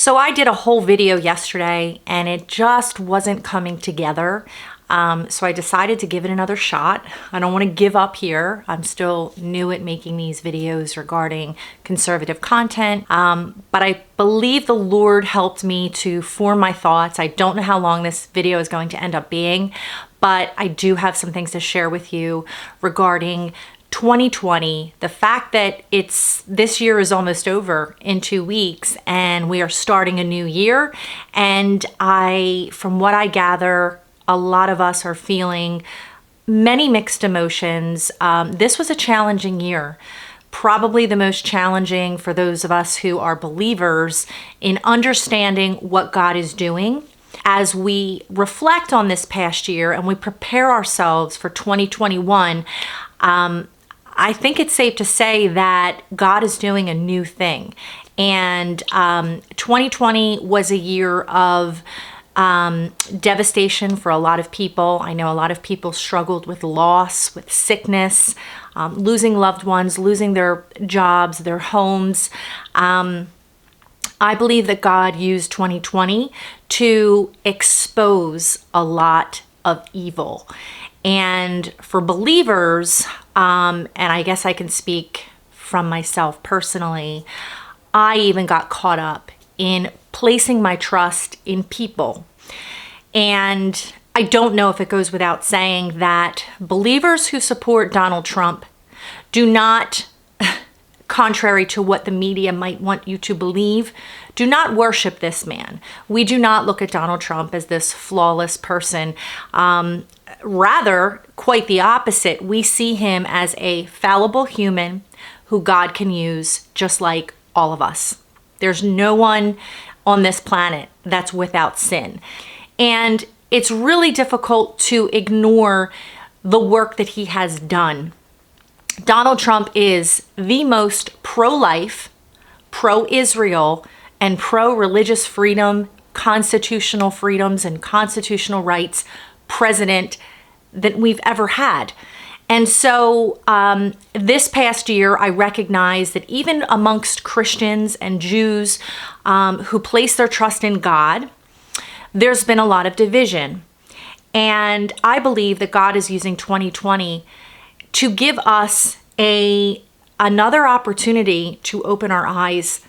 So I did a whole video yesterday and it just wasn't coming together. So I decided to give it another shot. I don't want to give up here. I'm still new at making these videos regarding conservative content. But I believe the Lord helped me to form my thoughts. I don't know how long this video is going to end up being, but I do have some things to share with you regarding 2020, the fact that this year is almost over in 2 weeks and we are starting a new year. And from what I gather, a lot of us are feeling many mixed emotions. This was a challenging year, probably the most challenging for those of us who are believers in understanding what God is doing. As we reflect on this past year and we prepare ourselves for 2021, I think it's safe to say that God is doing a new thing. And 2020 was a year of devastation for a lot of people. I know a lot of people struggled with loss, with sickness, losing loved ones, losing their jobs, their homes. I believe that God used 2020 to expose a lot of evil. And for believers, and I guess I can speak from myself personally, I even got caught up in placing my trust in people. And I don't know if it goes without saying that believers who support Donald Trump do not, contrary to what the media might want you to believe, do not worship this man. We do not look at Donald Trump as this flawless person. Rather, quite the opposite. We see him as a fallible human who God can use just like all of us. There's no one on this planet that's without sin. And it's really difficult to ignore the work that he has done. Donald Trump is the most pro-life, pro-Israel, and pro-religious freedom, constitutional freedoms, and constitutional rights president that we've ever had. And so this past year, I recognize that even amongst Christians and Jews who place their trust in God, there's been a lot of division. And I believe that God is using 2020 to give us another opportunity to open our eyes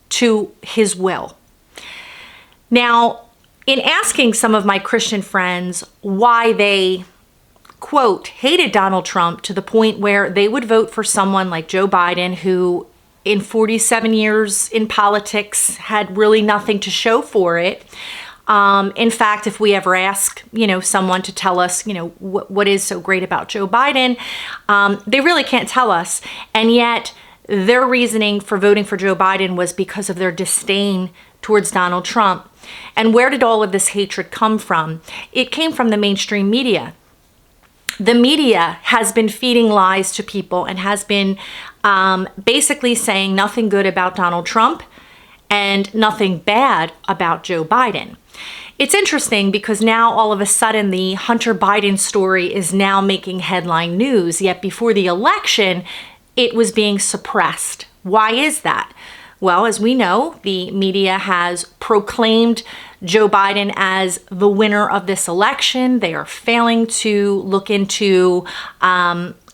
to his will. Now, in asking some of my Christian friends why they, quote, hated Donald Trump to the point where they would vote for someone like Joe Biden, who in 47 years in politics had really nothing to show for it. In fact, if we ever ask, someone to tell us, what is so great about Joe Biden, they really can't tell us. And yet their reasoning for voting for Joe Biden was because of their disdain towards Donald Trump. And where did all of this hatred come from? It came from the mainstream media. The media has been feeding lies to people and has been basically saying nothing good about Donald Trump and nothing bad about Joe Biden. It's interesting because now all of a sudden the Hunter Biden story is now making headline news, yet before the election, it was being suppressed. Why is that? Well, as we know, the media has proclaimed Joe Biden as the winner of this election. They are failing to look into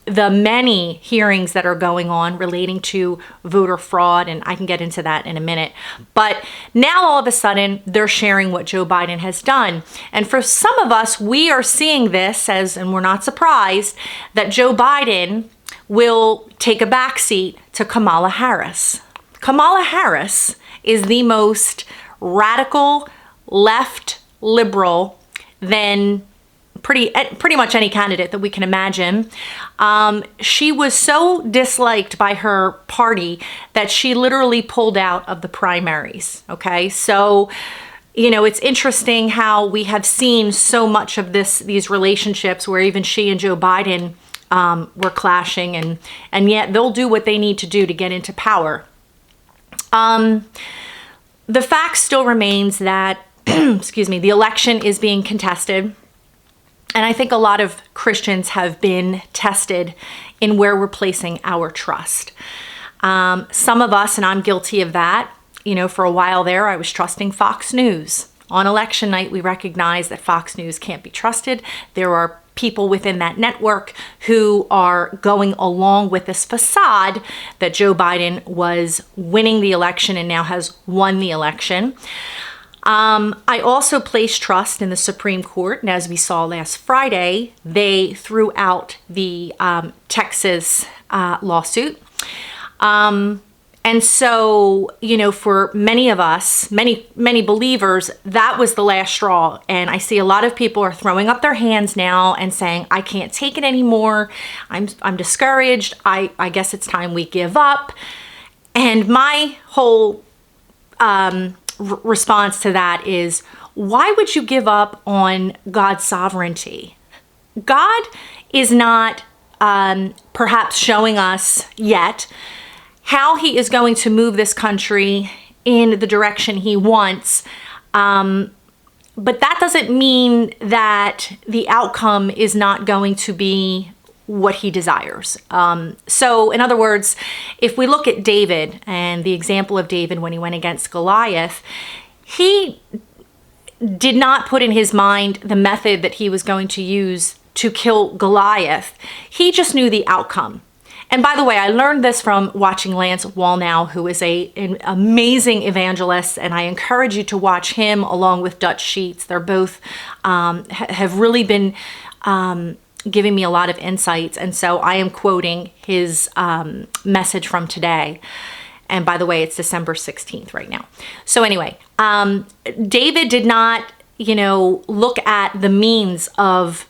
the many hearings that are going on relating to voter fraud, and I can get into that in a minute. But now all of a sudden, they're sharing what Joe Biden has done. And for some of us, we are seeing this and we're not surprised, that Joe Biden will take a backseat to Kamala Harris. Kamala Harris is the most radical left liberal than pretty much any candidate that we can imagine. She was so disliked by her party that she literally pulled out of the primaries. Okay, so it's interesting how we have seen so much of these relationships where even she and Joe Biden were clashing, and yet they'll do what they need to do to get into power. The fact still remains that, the election is being contested. And I think a lot of Christians have been tested in where we're placing our trust. Some of us, and I'm guilty of that, For a while there, I was trusting Fox News. On election night, we recognize that Fox News can't be trusted. There are people within that network who are going along with this facade that Joe Biden was winning the election and now has won the election. I also place trust in the Supreme Court, and as we saw last Friday, they threw out the Texas lawsuit. And so, for many of us, many believers, that was the last straw. And I see a lot of people are throwing up their hands now and saying, I can't take it anymore. I'm discouraged. I guess it's time we give up. And my whole response to that is, why would you give up on God's sovereignty? God is not perhaps showing us yet how he is going to move this country in the direction he wants. But that doesn't mean that the outcome is not going to be what he desires. So in other words, if we look at David and the example of David when he went against Goliath, he did not put in his mind the method that he was going to use to kill Goliath. He just knew the outcome. And by the way, I learned this from watching Lance Wallnau, who is an amazing evangelist, and I encourage you to watch him along with Dutch Sheets. They're both have really been giving me a lot of insights, and so I am quoting his message from today. And by the way, it's December 16th right now. So anyway, David did not, look at the means of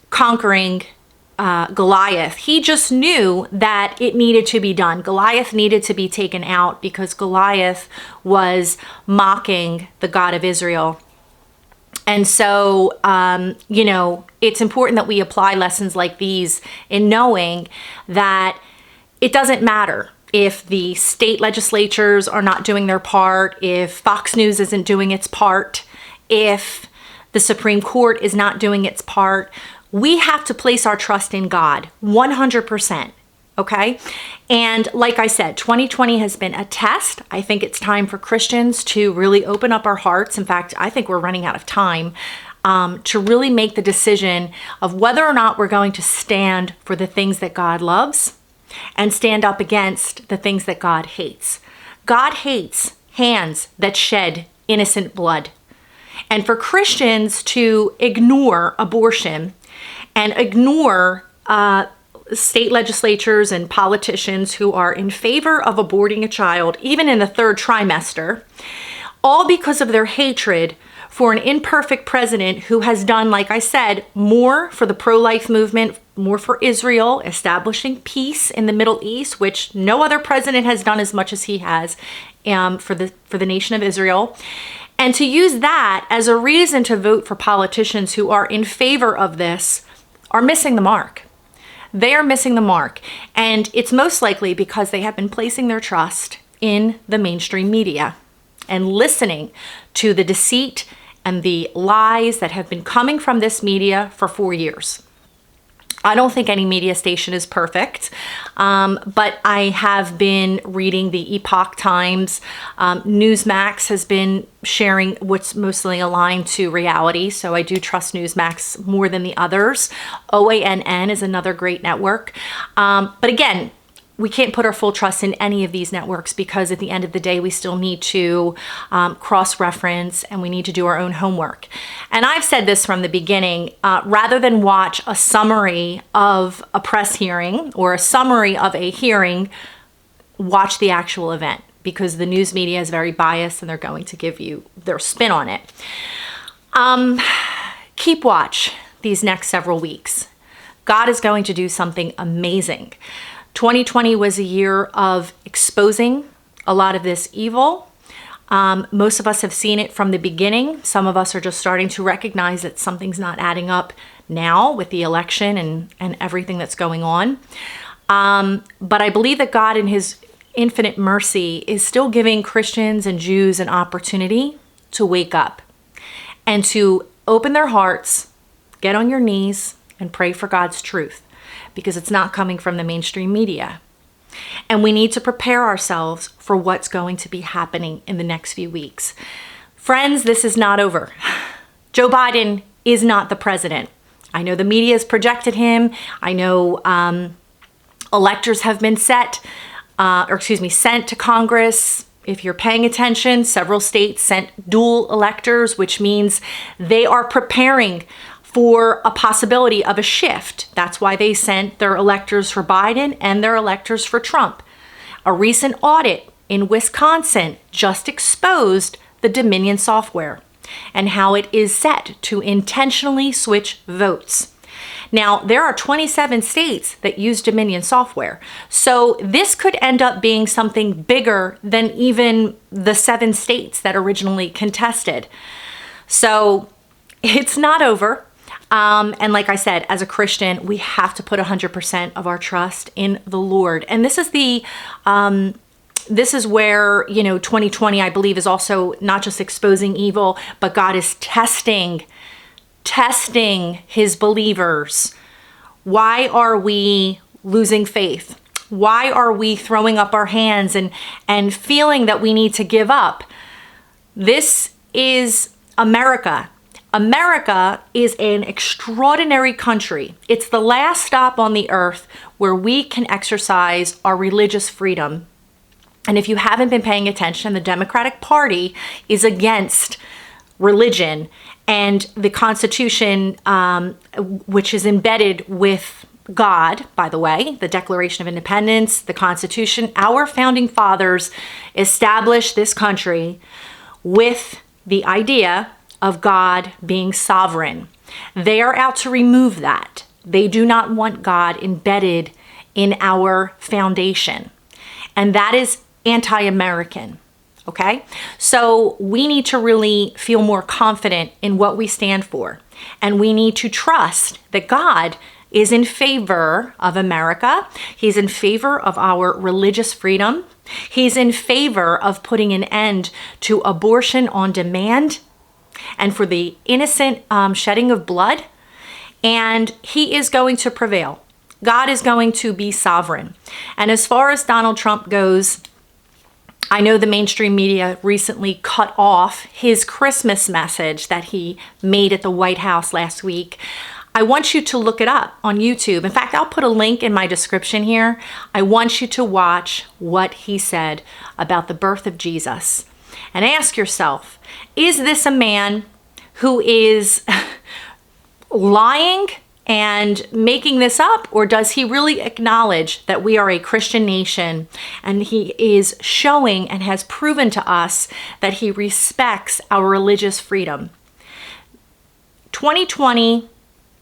conquering Goliath. He just knew that it needed to be done. Goliath needed to be taken out because Goliath was mocking the God of Israel. And so, it's important that we apply lessons like these in knowing that it doesn't matter if the state legislatures are not doing their part, if Fox News isn't doing its part, if the Supreme Court is not doing its part. We have to place our trust in God 100%. Okay. And like I said, 2020 has been a test. I think it's time for Christians to really open up our hearts. In fact, I think we're running out of time to really make the decision of whether or not we're going to stand for the things that God loves and stand up against the things that God hates. God hates hands that shed innocent blood. And for Christians to ignore abortion and ignore state legislatures and politicians who are in favor of aborting a child, even in the third trimester, all because of their hatred for an imperfect president who has done, like I said, more for the pro-life movement, more for Israel, establishing peace in the Middle East, which no other president has done as much as he has for the nation of Israel. And to use that as a reason to vote for politicians who are in favor of this are missing the mark. They are missing the mark. And it's most likely because they have been placing their trust in the mainstream media and listening to the deceit and the lies that have been coming from this media for 4 years. I don't think any media station is perfect, but I have been reading the Epoch Times. Newsmax has been sharing what's mostly aligned to reality, so I do trust Newsmax more than the others. OANN is another great network. But again, we can't put our full trust in any of these networks because at the end of the day, we still need to cross-reference and we need to do our own homework. And I've said this from the beginning, rather than watch a summary of a press hearing or a summary of a hearing, watch the actual event because the news media is very biased and they're going to give you their spin on it. Keep watch these next several weeks. God is going to do something amazing. 2020 was a year of exposing a lot of this evil. Most of us have seen it from the beginning. Some of us are just starting to recognize that something's not adding up now with the election and everything that's going on. But I believe that God in his infinite mercy is still giving Christians and Jews an opportunity to wake up and to open their hearts, get on your knees, and pray for God's truth. Because it's not coming from the mainstream media. And we need to prepare ourselves for what's going to be happening in the next few weeks. Friends, this is not over. Joe Biden is not the president. I know the media has projected him. I know electors have been sent to Congress. If you're paying attention, several states sent dual electors, which means they are preparing for a possibility of a shift. That's why they sent their electors for Biden and their electors for Trump. A recent audit in Wisconsin just exposed the Dominion software and how it is set to intentionally switch votes. Now, there are 27 states that use Dominion software. So this could end up being something bigger than even the 7 states that originally contested. So it's not over. And like I said, as a Christian, we have to put 100% of our trust in the Lord. And this is where, 2020, I believe, is also not just exposing evil, but God is testing his believers. Why are we losing faith? Why are we throwing up our hands and feeling that we need to give up? This is America. America is an extraordinary country. It's the last stop on the earth where we can exercise our religious freedom. And if you haven't been paying attention, the Democratic Party is against religion and the Constitution, which is embedded with God, by the way, the Declaration of Independence, the Constitution. Our founding fathers established this country with the idea of God being sovereign. They are out to remove that. They do not want God embedded in our foundation. And that is anti-American. Okay? So we need to really feel more confident in what we stand for. And we need to trust that God is in favor of America. He's in favor of our religious freedom. He's in favor of putting an end to abortion on demand and for the innocent shedding of blood. And he is going to prevail. God is going to be sovereign. And as far as Donald Trump goes, I know the mainstream media recently cut off his Christmas message that he made at the White House last week. I want you to look it up on YouTube. In fact, I'll put a link in my description here. I want you to watch what he said about the birth of Jesus. And ask yourself, is this a man who is lying and making this up, or does he really acknowledge that we are a Christian nation and he is showing and has proven to us that he respects our religious freedom? 2020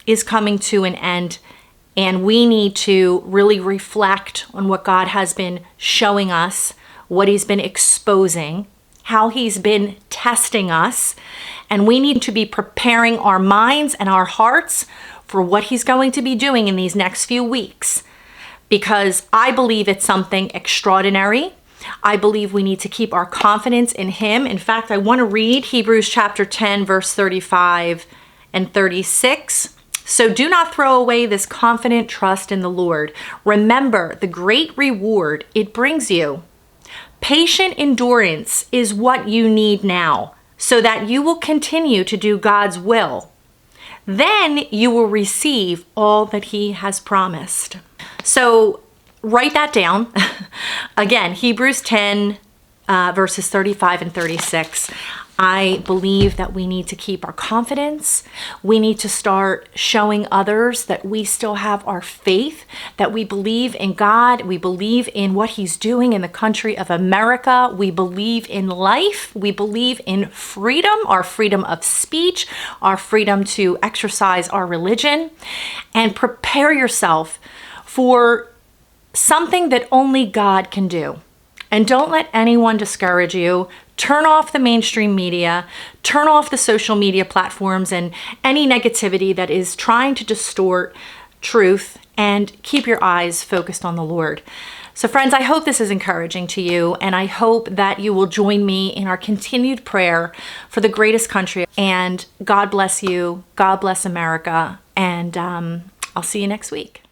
is coming to an end, and we need to really reflect on what God has been showing us, what he's been exposing, how he's been testing us, and we need to be preparing our minds and our hearts for what he's going to be doing in these next few weeks, because I believe it's something extraordinary. I believe we need to keep our confidence in him. In fact, I want to read Hebrews chapter 10, verse 35 and 36. So do not throw away this confident trust in the Lord. Remember the great reward it brings you. Patient endurance is what you need now, so that you will continue to do God's will. Then you will receive all that he has promised. So write that down. Again, Hebrews 10, verses 35 and 36. I believe that we need to keep our confidence. We need to start showing others that we still have our faith, that we believe in God. We believe in what he's doing in the country of America. We believe in life. We believe in freedom, our freedom of speech, our freedom to exercise our religion. And prepare yourself for something that only God can do. And don't let anyone discourage you. Turn off the mainstream media, turn off the social media platforms and any negativity that is trying to distort truth, and keep your eyes focused on the Lord. So friends, I hope this is encouraging to you, and I hope that you will join me in our continued prayer for the greatest country. And God bless you. God bless America. And I'll see you next week.